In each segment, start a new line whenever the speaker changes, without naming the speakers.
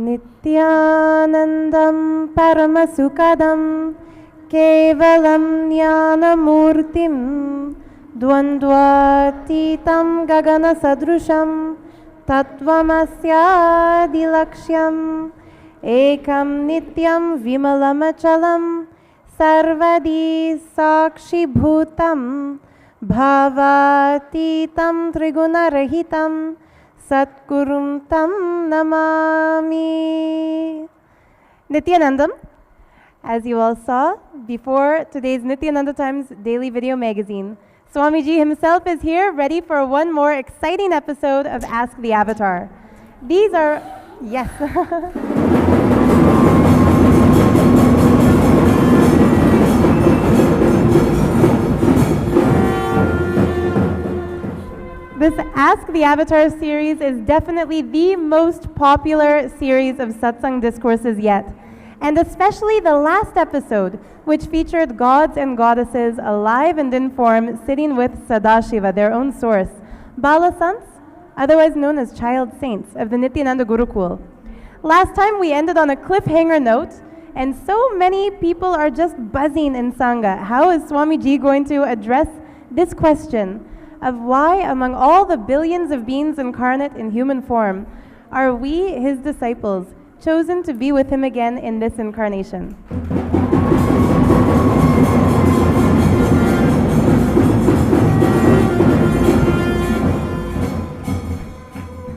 नित्यानन्दं परमसुखदं केवलं ज्ञानमूर्तिं द्वन्द्वातीतं गगनसदृशं तत्त्वमस्यादिलक्ष्यम् एकं नित्यं विमलमचलं सर्वदी साक्षिभूतं भावातीतं त्रिगुणरहितं सद्गुरुं तं Namami. Nityanandam, as you all saw before today's Nityananda Times daily video magazine, Swamiji himself is here ready for one more exciting episode of Ask the Avatar. These are, yes. This Ask the Avatar series is definitely the most popular series of satsang discourses yet, and especially the last episode, which featured gods and goddesses alive and in form sitting with Sadashiva, their own source, Balasants, otherwise known as child saints of the Nityananda Gurukul. Last time we ended on a cliffhanger note, and so many people are just buzzing in Sangha. How is Swamiji going to address this question of why, among all the billions of beings incarnate in human form, are we, his disciples, chosen to be with him again in this incarnation?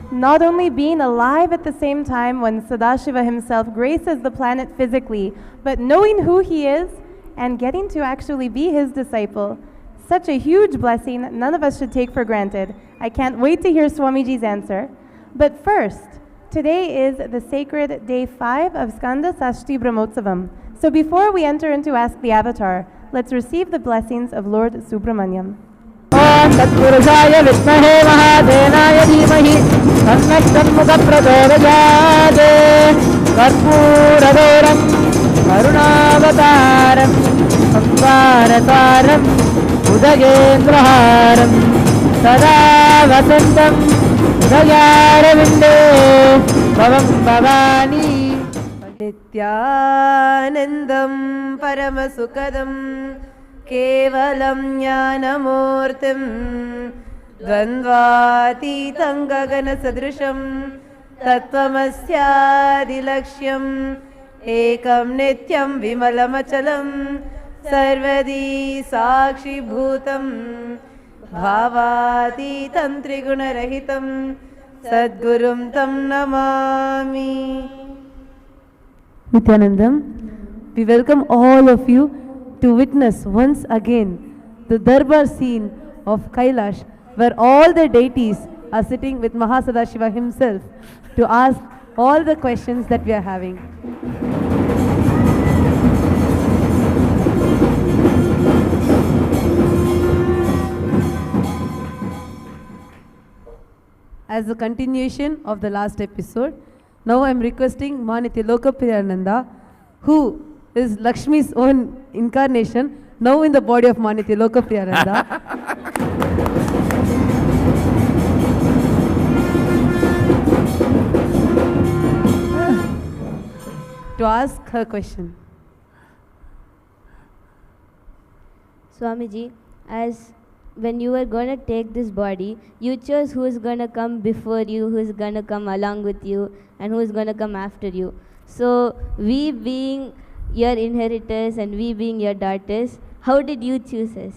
Not only being alive at the same time when Sadashiva himself graces the planet physically, but knowing who he is and getting to actually be his disciple. Such a huge blessing, none of us should take for granted. I can't wait to hear Swamiji's answer. But first, today is the sacred day 5 of Skanda Sashti Brahmotsavam. So before we enter into Ask the Avatar, let's receive the blessings of Lord Subramanyam.
Om Tatpurusaya Vidmahe Mahadenaya Dhimahi Tannah Shanmukha Prachodayate Karpooradoram Karunavataram Samvarataram Udagendraharam Sada Vasantam Udayaravinde Bhavam Bhavani
Nityanandam Paramasukadam केवलं ज्ञानमूर्तिं द्वन्द्वातीतं गगनसदृशं तत्त्वमस्यादिलक्ष्यम् एकं नित्यं विमलमचलं सर्वदी साक्षिभूतं भावातीतं त्रिगुणरहितं सद्गुरुं तं Namami.
Nityanandam, we welcome all of you to witness once again the Darbar scene of Kailash, where all the deities are sitting with Mahasadashiva himself to ask all the questions that we are having. As a continuation of the last episode, now I am requesting Manitya Lokapriyananda, who is Lakshmi's own incarnation, now in the body of Manitya Lokapriyananda, to ask her question.
Swamiji, as when you were going to take this body, you chose who is going to come before you, who is going to come along with you, and who is going to come after you. So, we being your inheritors and we being your daughters, how did you choose us?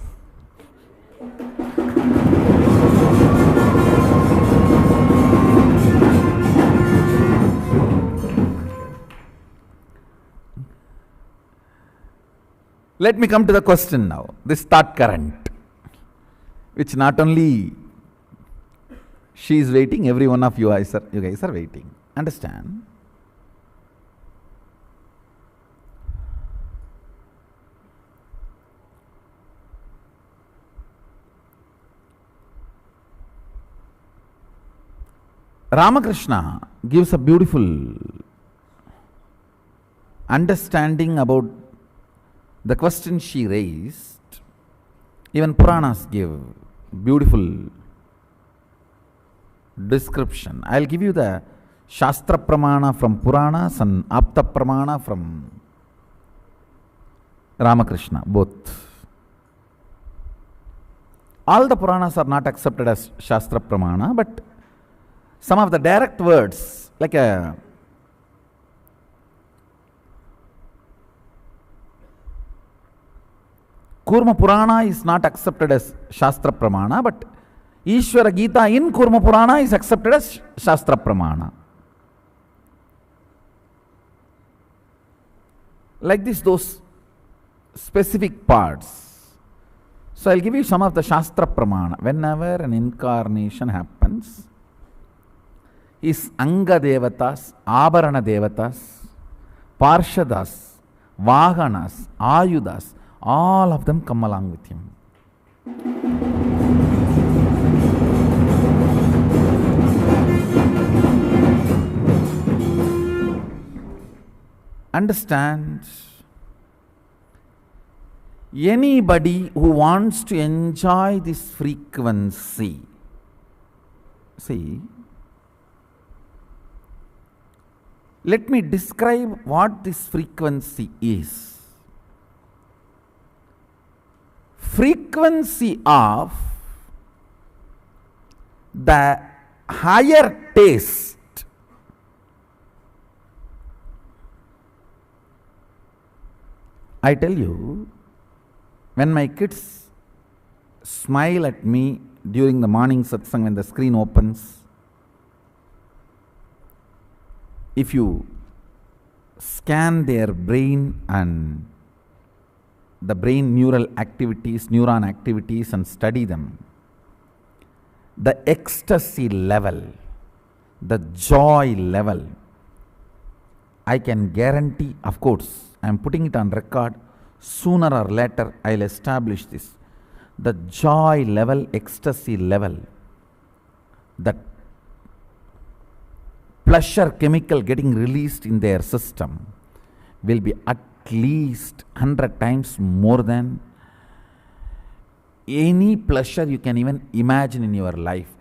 Let me come to the question now. This thought current, which not only she is waiting, every one of you guys are waiting. Understand? Ramakrishna gives a beautiful understanding about the question she raised. Even Puranas give beautiful description. I'll give you the Shastra Pramana from Puranas and Apta Pramana from Ramakrishna, both. All the Puranas are not accepted as Shastra Pramana, but some of the direct words, like a Kurma Purana is not accepted as Shastra Pramana, but Ishvara Gita in Kurma Purana is accepted as Shastra Pramana. Like this, those specific parts. So I'll give you some of the Shastra Pramana. Whenever an incarnation happens, his Anga Devatas, Abharana Devatas, Parshadas, Vahanas, Ayudas, all of them come along with him. Understand, anybody who wants to enjoy this frequency, see, let me describe what this frequency is. Frequency of the higher taste. I tell you, when my kids smile at me during the morning satsang when the screen opens, if you scan their brain and the brain neuron activities and study them, the ecstasy level, the joy level, I can guarantee, of course, I am putting it on record, sooner or later I will establish this. The joy level, ecstasy level, the pleasure chemical getting released in their system will be at least 100 times more than any pleasure you can even imagine in your life.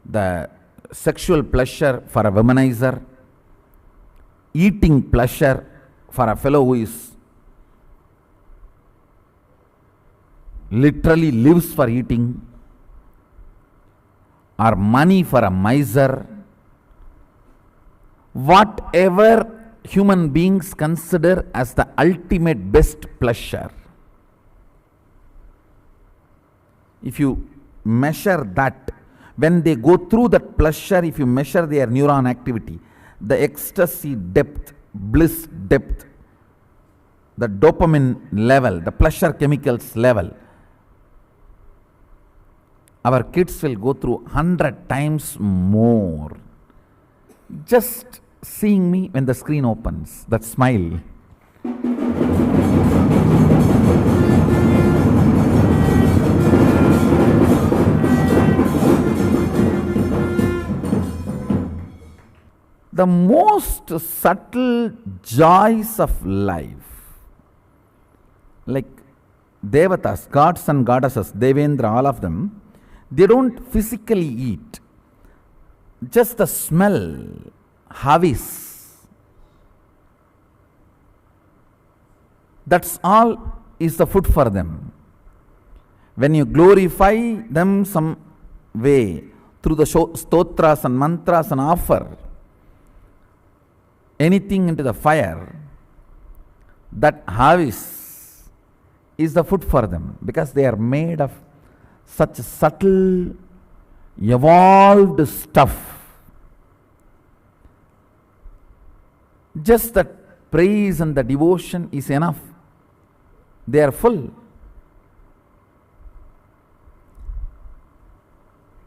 The sexual pleasure for a womanizer, eating pleasure for a fellow who is literally lives for eating, or money for a miser, whatever human beings consider as the ultimate best pleasure. If you measure that, when they go through that pleasure, if you measure their neuron activity, the ecstasy depth, bliss depth, the dopamine level, the pleasure chemicals level, our kids will go through 100 times more. Just seeing me when the screen opens, that smile. The most subtle joys of life, like Devatas, gods and goddesses, Devendra, all of them, they don't physically eat. Just the smell, havis, that's all is the food for them. When you glorify them some way through the stotras and mantras and offer anything into the fire, that havis is the food for them, because they are made of such subtle, evolved stuff. Just that praise and the devotion is enough. They are full.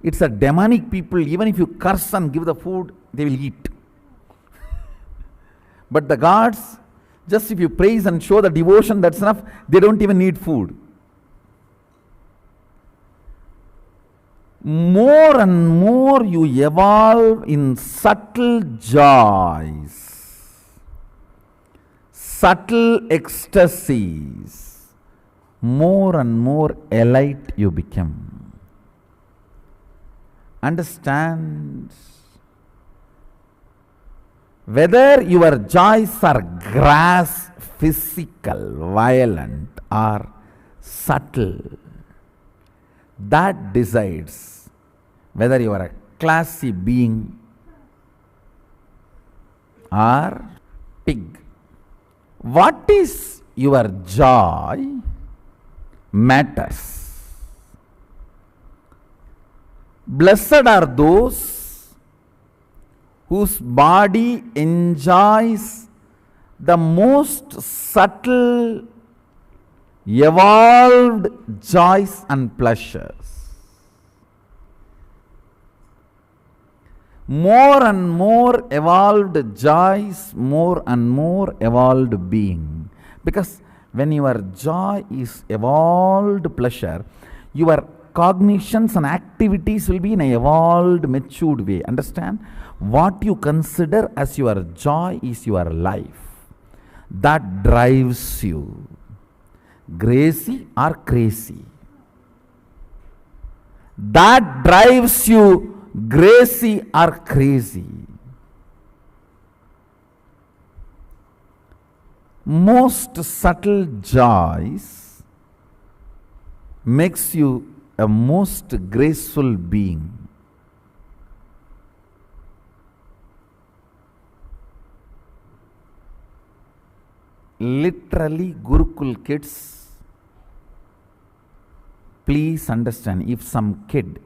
It's a demonic people, even if you curse and give the food, they will eat. But the gods, just if you praise and show the devotion, that's enough. They don't even need food. More and more you evolve in subtle joys, subtle ecstasies, more and more elite you become. Understand? Whether your joys are gross, physical, violent, or subtle, that decides whether you are a classy being or pig. What is your joy matters. Blessed are those whose body enjoys the most subtle, evolved joys and pleasures. More and more evolved joys, more and more evolved being. Because when your joy is evolved pleasure, your cognitions and activities will be in an evolved, matured way. Understand? What you consider as your joy is your life. That drives you. Gracie or crazy. That drives you, gracie or crazy. Most subtle joys makes you a most graceful being. Literally, Gurukul kids, please understand, if some kid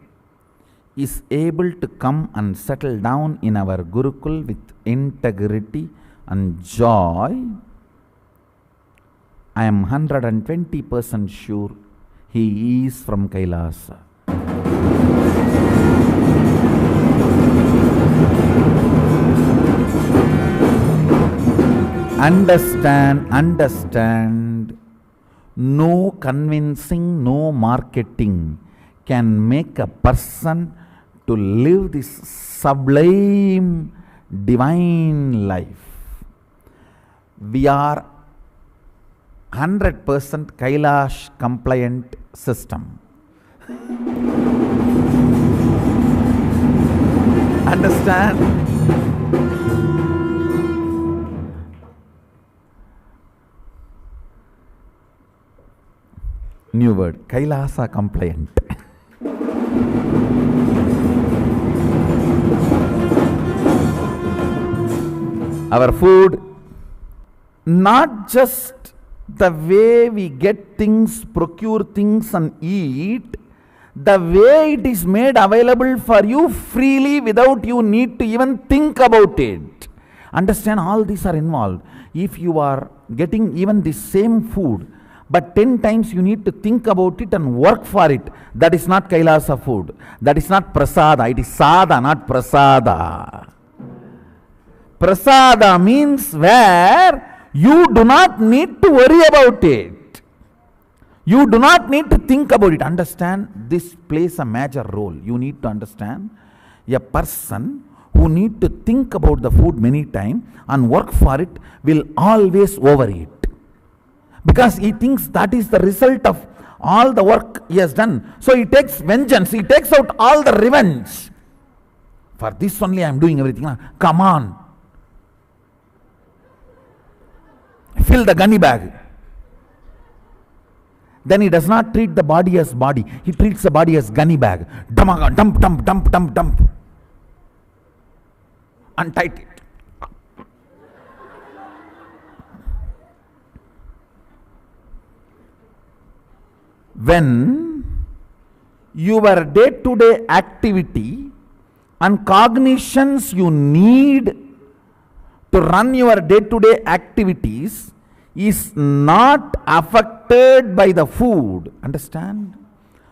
is able to come and settle down in our Gurukul with integrity and joy, I am 120% sure he is from Kailasa. Understand, no convincing, no marketing can make a person to live this sublime, divine life. We are 100% Kailash compliant system. Understand? New word, Kailasa compliant. Our food, not just the way we get things, procure things and eat, the way it is made available for you freely without you need to even think about it. Understand, all these are involved. If you are getting even the same food, but 10 times you need to think about it and work for it, that is not Kailasa food. That is not prasada. It is sada, not prasada. Prasada means where you do not need to worry about it. You do not need to think about it. Understand, this plays a major role. You need to understand, a person who need to think about the food many times and work for it will always overeat. Because he thinks that is the result of all the work he has done. So he takes vengeance. He takes out all the revenge. For this only I am doing everything. Come on. Fill the gunny bag. Then he does not treat the body as body. He treats the body as gunny bag. Dump, dump, dump, dump, dump, dump. Untight it. When your day-to-day activity and cognitions you need to run your day-to-day activities is not affected by the food. Understand?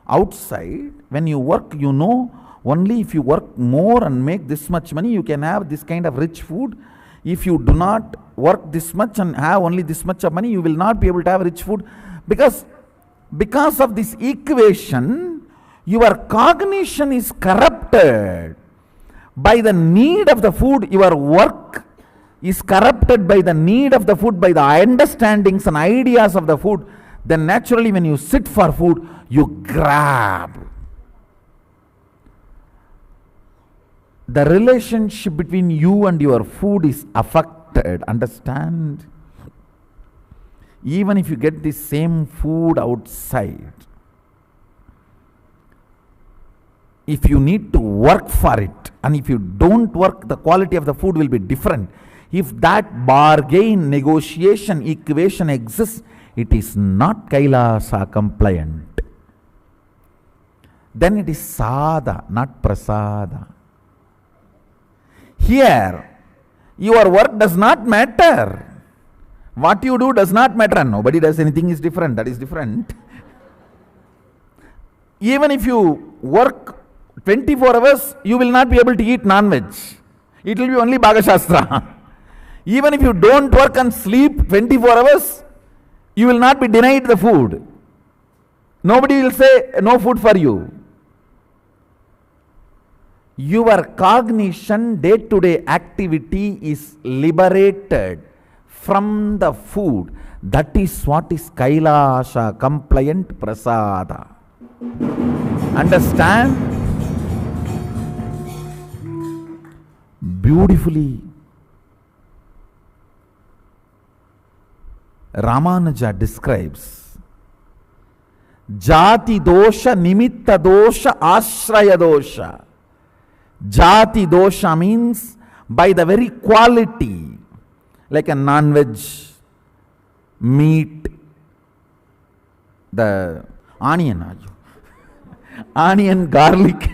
Outside, when you work, you know, only if you work more and make this much money, you can have this kind of rich food. If you do not work this much and have only this much of money, you will not be able to have rich food. Because of this equation, your cognition is corrupted by the need of the food. Your work is corrupted by the need of the food, by the understandings and ideas of the food. Then naturally when you sit for food, you grab. the relationship between you and your food is affected. Understand? Even if you get the same food outside, if you need to work for it, and if you don't work, the quality of the food will be different. If that bargain, negotiation, equation exists, it is not Kailasa compliant. Then it is Sada, not Prasada. Here, your work does not matter. What you do does not matter. And nobody does anything is different. That is different. Even if you work 24 hours, you will not be able to eat non-veg. It will be only Bhagashastra. Even if you don't work and sleep 24 hours, you will not be denied the food. Nobody will say no food for you. Your cognition, day-to-day activity is liberated from the food. That is what is Kailasa compliant prasada. Understand? Beautifully, Ramanuja describes Jati dosha, nimitta dosha, ashraya dosha. Jati dosha means by the very quality, like a non-veg meat, the onion, garlic.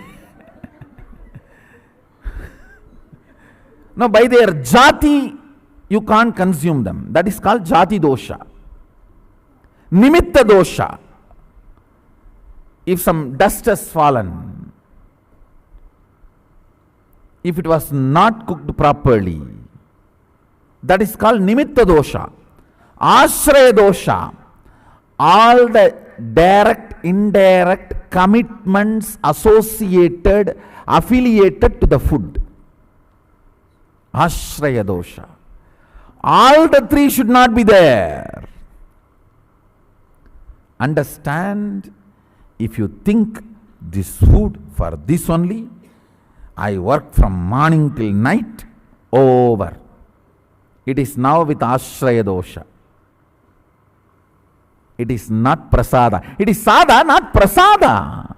Now, by their jati, you can't consume them. That is called jati dosha. Nimitta dosha. If some dust has fallen, if it was not cooked properly, that is called nimitta dosha. Ashraya dosha. All the direct, indirect commitments associated, affiliated to the food. Ashraya dosha. All the three should not be there. Understand? If you think this food for this only, I work from morning till night, over. It is now with Ashraya dosha. It is not prasada. It is sada, not prasada.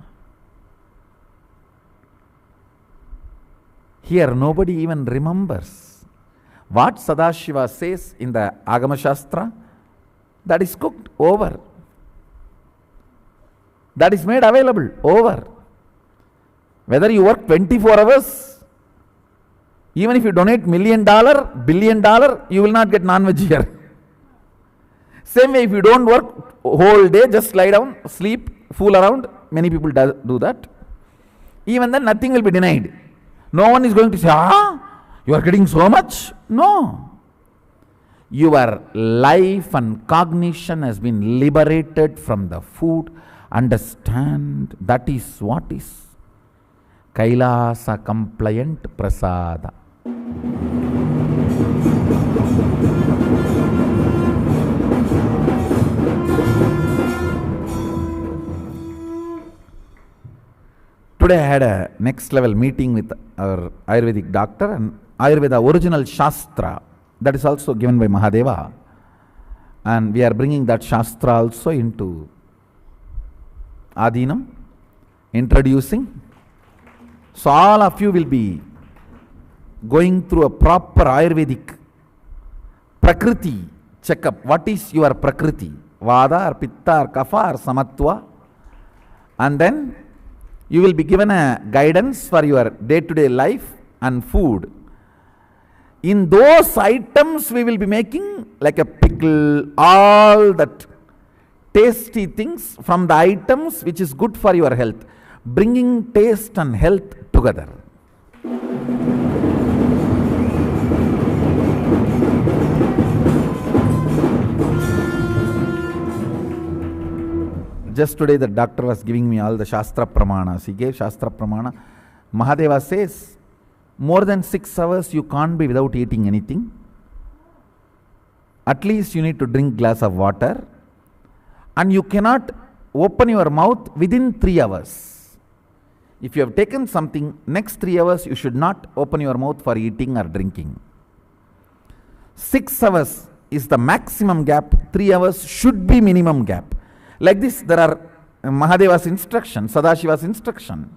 Here nobody even remembers. What Sadashiva says in the Agama Shastra, that is cooked, over. That is made available, over. Whether you work 24 hours, even if you donate $1 million, $1 billion, you will not get non-veg here. Same way, if you don't work whole day, just lie down, sleep, fool around, many people do that. Even then nothing will be denied. No one is going to say, you are getting so much. No. Your life and cognition has been liberated from the food. Understand, that is what is Kailasa compliant prasada. Today I had a next level meeting with our Ayurvedic doctor, and Ayurveda original Shastra, that is also given by Mahadeva, and we are bringing that Shastra also into Adinam, introducing. So all of you will be going through a proper Ayurvedic Prakriti checkup. What is your Prakriti? Vada or Pitta or Kapha or Samatva? And then you will be given a guidance for your day-to-day life and food. In those items we will be making like a pickle, all that tasty things from the items which is good for your health, bringing taste and health together. Just today the doctor was giving me all the Shastra Pramanas. He gave Shastra Pramana. Mahadeva says, more than 6 hours you can't be without eating anything. At least you need to drink glass of water. And you cannot open your mouth within 3 hours. If you have taken something, next 3 hours you should not open your mouth for eating or drinking. 6 hours is the maximum gap, 3 hours should be minimum gap. Like this, there are Mahadeva's instruction, Sadashiva's instruction.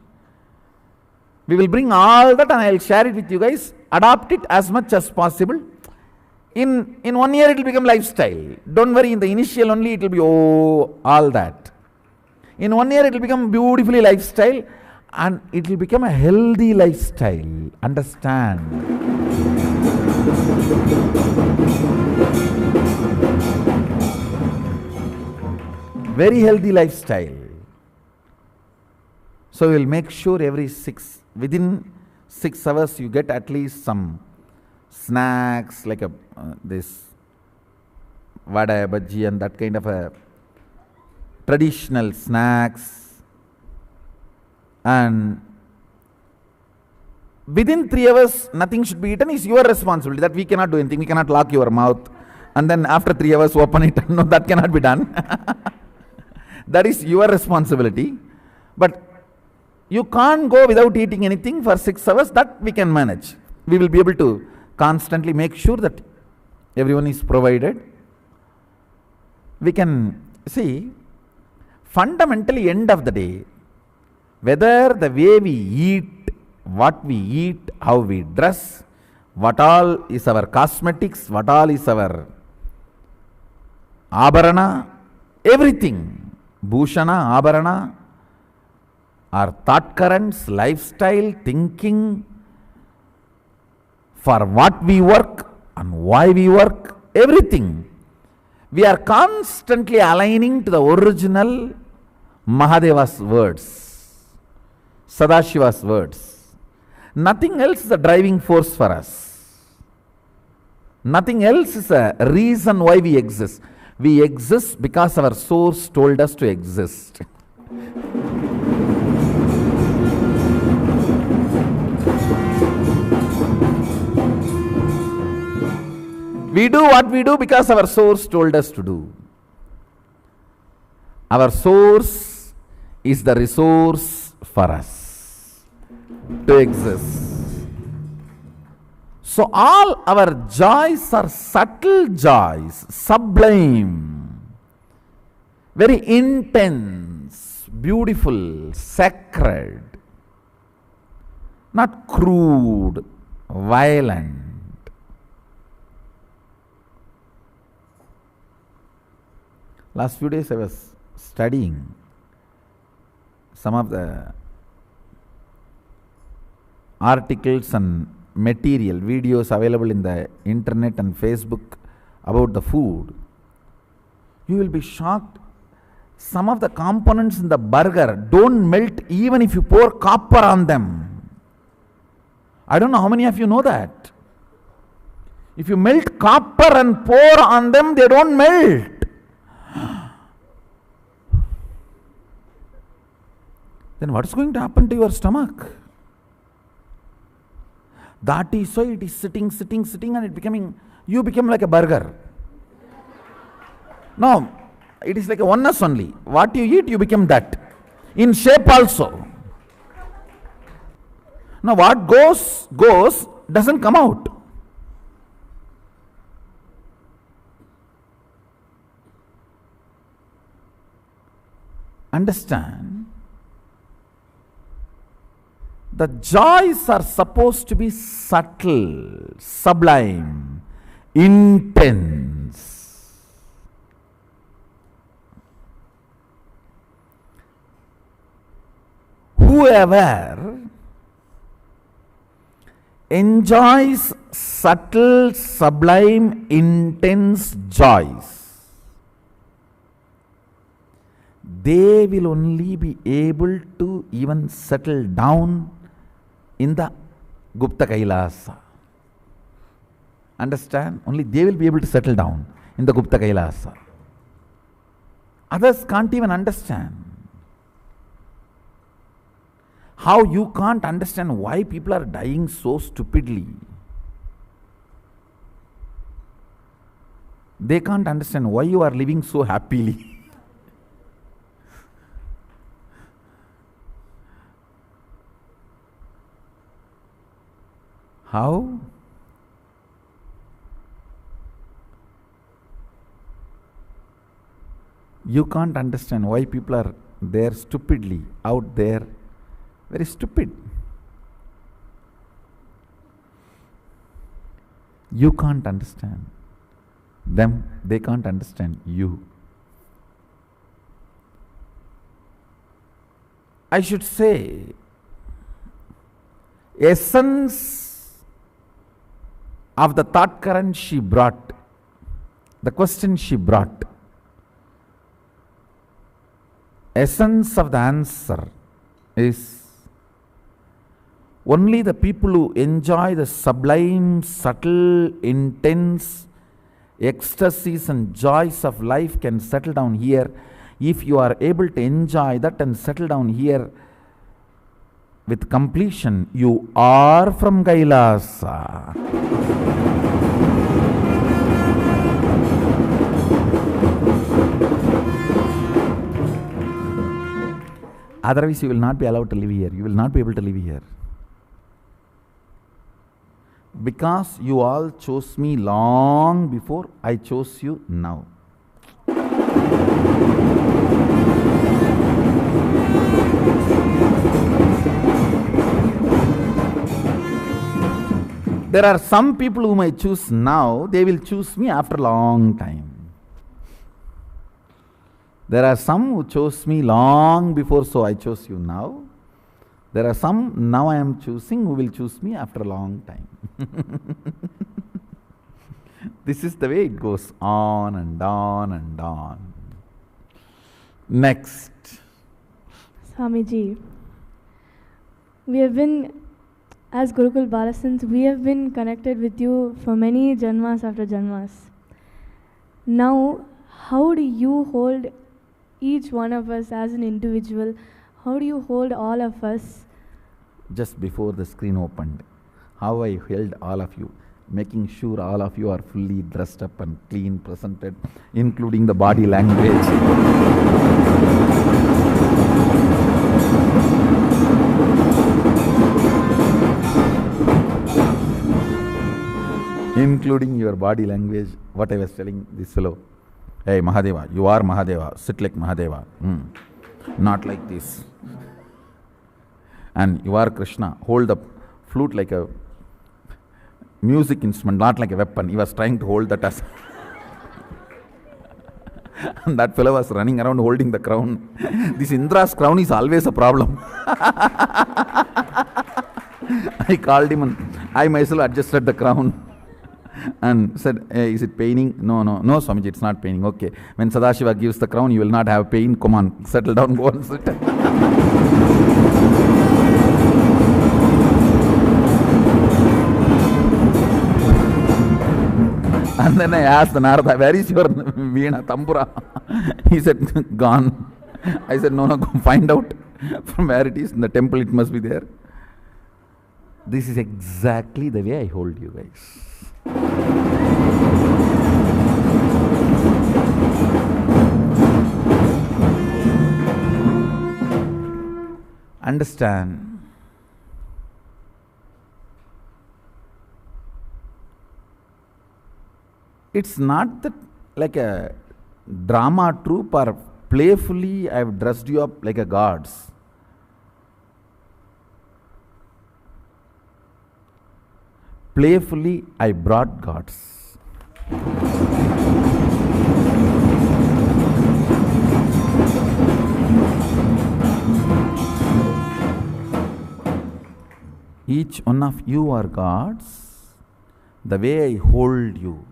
We will bring all that and I will share it with you guys. Adopt it as much as possible. In 1 year it will become lifestyle. Don't worry, in the initial only it will be all that. In 1 year it will become beautifully lifestyle and it will become a healthy lifestyle. Understand? Very healthy lifestyle. So we will make sure within 6 hours you get at least some snacks like this vada, bhaji and that kind of a traditional snacks, and within 3 hours nothing should be eaten. Is your responsibility. That we cannot do anything. We cannot lock your mouth and then after 3 hours open it. No, that cannot be done. That is your responsibility. But you can't go without eating anything for 6 hours. That we can manage. We will be able to constantly make sure that everyone is provided. We can see, fundamentally, end of the day, whether the way we eat, what we eat, how we dress, what all is our cosmetics, what all is our abharana, everything, bhushana, abharana, our thought currents, lifestyle, thinking, for what we work and why we work, everything. We are constantly aligning to the original Mahadeva's words, Sadashiva's words. Nothing else is a driving force for us. Nothing else is a reason why we exist. We exist because our source told us to exist. We do what we do because our source told us to do. Our source is the resource for us to exist. So all our joys are subtle joys, sublime, very intense, beautiful, sacred, not crude, violent. Last few days I was studying some of the articles and material, videos available in the internet and Facebook about the food. You will be shocked. Some of the components in the burger don't melt even if you pour copper on them. I don't know how many of you know that. If you melt copper and pour on them, they don't melt. Then what is going to happen to your stomach? That is why it is sitting and you become like a burger. No, it is like a oneness only. What you eat, you become that. In shape also. Now what goes, doesn't come out. Understand? The joys are supposed to be subtle, sublime, intense. Whoever enjoys subtle, sublime, intense joys, they will only be able to even settle down in the Gupta Kailasa. Understand? Only they will be able to settle down in the Gupta Kailasa. Others can't even understand. How you can't understand why people are dying so stupidly. They can't understand why you are living so happily. How? You can't understand why people are there stupidly, out there, very stupid. You can't understand them, they can't understand you. I should say, essence of the thought current she brought, the question she brought, essence of the answer is only the people who enjoy the sublime, subtle, intense ecstasies and joys of life can settle down here. If you are able to enjoy that and settle down here with completion, you are from Kailasa. Otherwise, you will not be allowed to live here. You will not be able to live here. Because you all chose me long before I chose you now. There are some people whom I choose now, they will choose me after a long time. There are some who chose me long before, so I chose you now. There are some now I am choosing who will choose me after a long time. This is the way it goes on and on and on. Next.
Swamiji, we have been, as Gurukul Balasans, we have been connected with you for many janmas after janmas. Now, how do you hold each one of us as an individual? How do you hold all of us?
Just before the screen opened, how I held all of you, making sure all of you are fully dressed up and clean, presented, including the body language. Including your body language, what I was telling this fellow. Hey Mahadeva, you are Mahadeva, sit like Mahadeva. Not like this. And you are Krishna, hold the flute like a music instrument, not like a weapon. He was trying to hold that as. And that fellow was running around holding the crown. This Indra's crown is always a problem. I called him and I myself adjusted the crown. And said, hey, is it paining? No, Swamiji, it's not paining. Okay. When Sadashiva gives the crown, you will not have pain. Come on, settle down, go and sit. And then I asked the Narada, where is your Veena Tambura? He said, gone. I said, no, go find out from where it is. In the temple, it must be there. This is exactly the way I hold you guys. Understand, it's not that like a drama troupe or playfully I have dressed you up like a gods. Playfully I brought gods. Each one of you are gods. The way I hold you,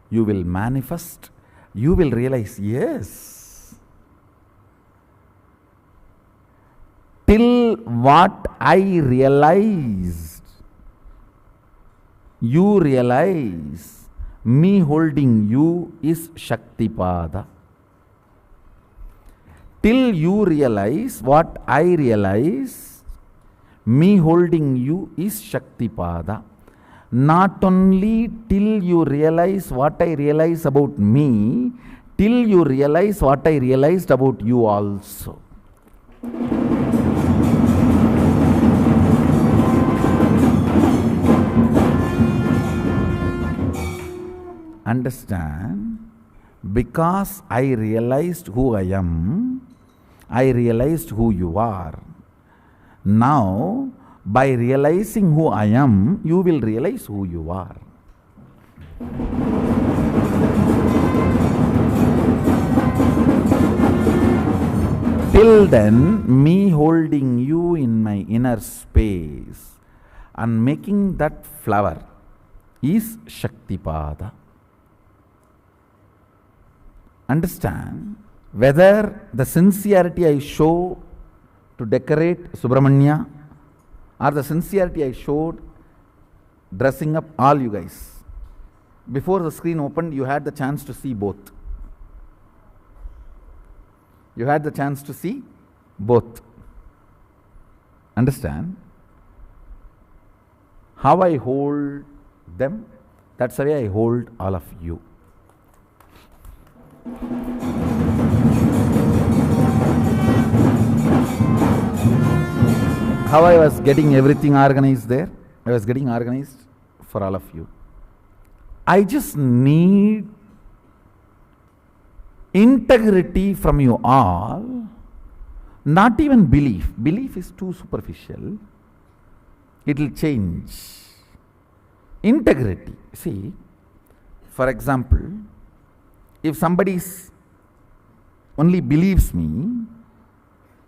you will manifest, you will realize, yes. Till what I realized, you realize me holding you is Shaktipada. Till you realize what I realize, me holding you is Shaktipada. Not only till you realize what I realize about me, till you realize what I realized about you also. Understand? Because I realized who I am, I realized who you are. Now, by realizing who I am, you will realize who you are. Till then, me holding you in my inner space and making that flower is Shaktipada. Understand? Whether the sincerity I show to decorate Subramanya or the sincerity I showed dressing up all you guys. Before the screen opened, you had the chance to see both. You had the chance to see both. Understand? How I hold them, that's the way I hold all of you. How I was getting everything organized there, I was getting organized for all of you. I just need integrity from you all, not even belief. Belief is too superficial. It will change. Integrity. See, for example, if somebody only believes me,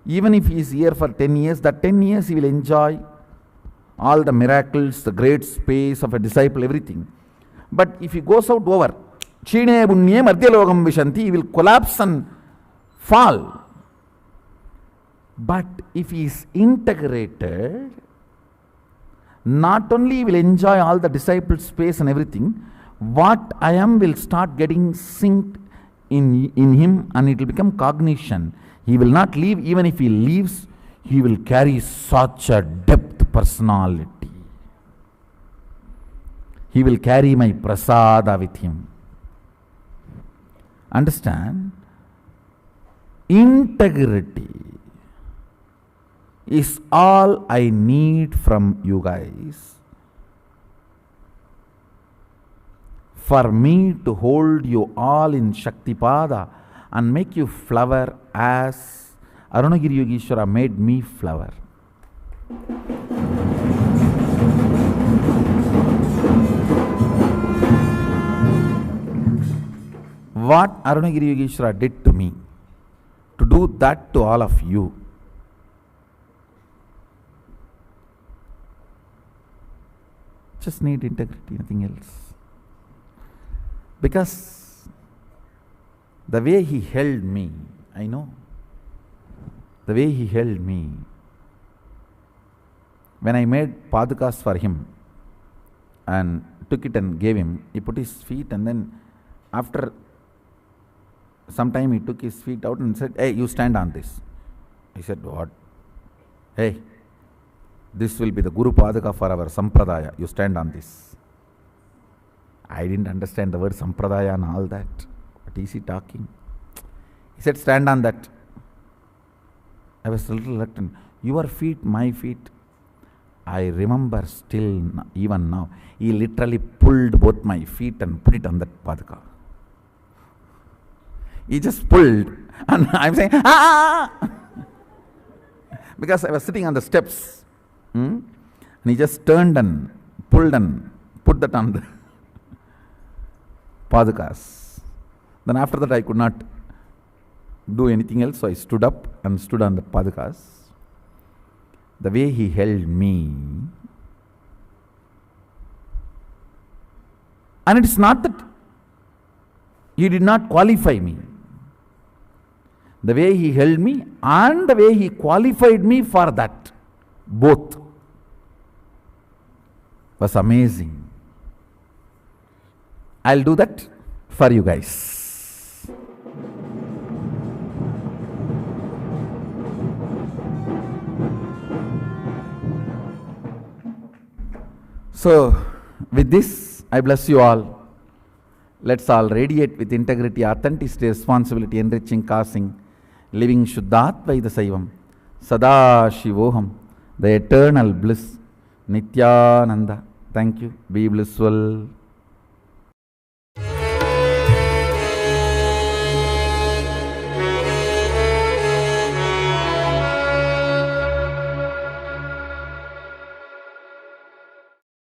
even if he is here for 10 years, that 10 years he will enjoy all the miracles, the great space of a disciple, everything. But if he goes out over, Chine Bunyam Ardhyalogam Vishanti, he will collapse and fall. But if he is integrated, not only will enjoy all the disciple space and everything, what I am will start getting synced in him, and it will become cognition. He will not leave. Even if he leaves, he will carry such a depth personality. He will carry my prasada with him. Understand? Integrity is all I need from you guys for me to hold you all in Shaktipada and make you flower as Arunagiri Yogeshwara made me flower. What Arunagiri Yogeshwara did to me, to do that to all of you. Just need integrity, nothing else. Because the way he held me, I know. The way he held me. When I made padukas for him and took it and gave him, he put his feet, and then after some time he took his feet out and said, "Hey, you stand on this." I said, "What?" "Hey, this will be the Guru Paduka for our Sampradaya. You stand on this." I didn't understand the word Sampradaya and all that. What is he talking? He said, "Stand on that." I was a little reluctant. Your feet, my feet. I remember still, even now, he literally pulled both my feet and put it on that Paduka. He just pulled, and I'm saying, "Ah!" Because I was sitting on the steps. And he just turned and pulled and put that on the Padukas. Then after that I could not do anything else, so I stood up and stood on the Padukas. The way he held me. And it's not that he did not qualify me. The way he held me and the way he qualified me for that, both, was amazing. I'll do that for you guys. So, with this, I bless you all. Let's all radiate with integrity, authenticity, responsibility, enriching, causing, living Shuddhatvaita Saivam, Sada Shivoham, the eternal bliss, Nityananda. Thank you. Be blissful.